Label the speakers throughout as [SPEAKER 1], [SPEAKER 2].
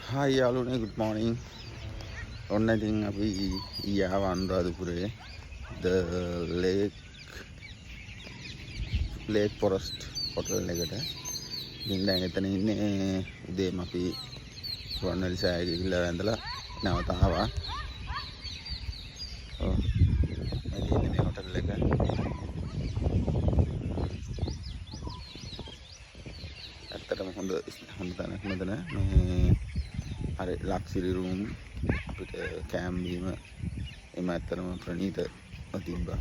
[SPEAKER 1] Hi යාළුවනේ good morning. ඔන්න ඉතින් අපි ඊයාව අනුරාධපුරේ the lake forest hotel එකට. ඉතින් දැන් එතන ඉන්නේ උදේම අපි රුවන්වැලි සෑය ගිහිල්ලා වැඳලා නැවත ආවා. ඔව්. මේ තියෙන්නේ මේ hotel එක. ඇත්තටම හොඳ තැනක් මෙතන. මේ හරි ලක්සිරි රූම් අපිට කෑම් බීම එම ඇත්තටම ප්‍රණීතව තිබ්බා.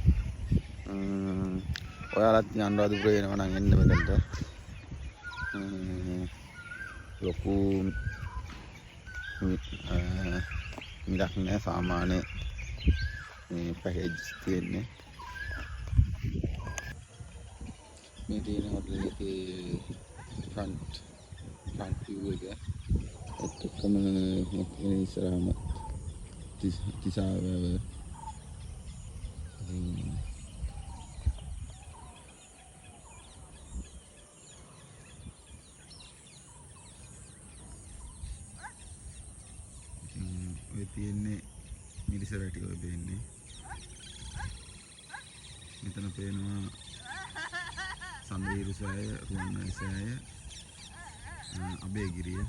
[SPEAKER 1] ඔයාලත් අනුරාධපුරේ එනවා නම් එන්න මෙතනට. ලොකු මිලක් නෑ, සාමාන්‍ය මේ පැකේජ් තියෙන්නේ. මේ තියෙන හොටල් එකේ ෆ්‍රන්ට් view එක එක්කම ඉස්සරහම තිසාවැව ඔය තියෙන්නේ මිරිසරටි ඔය පේන්නේ. මෙතන පේනවා සම්බීරු සෑය, රුවන්වැලි සෑය, අබේගිරිය.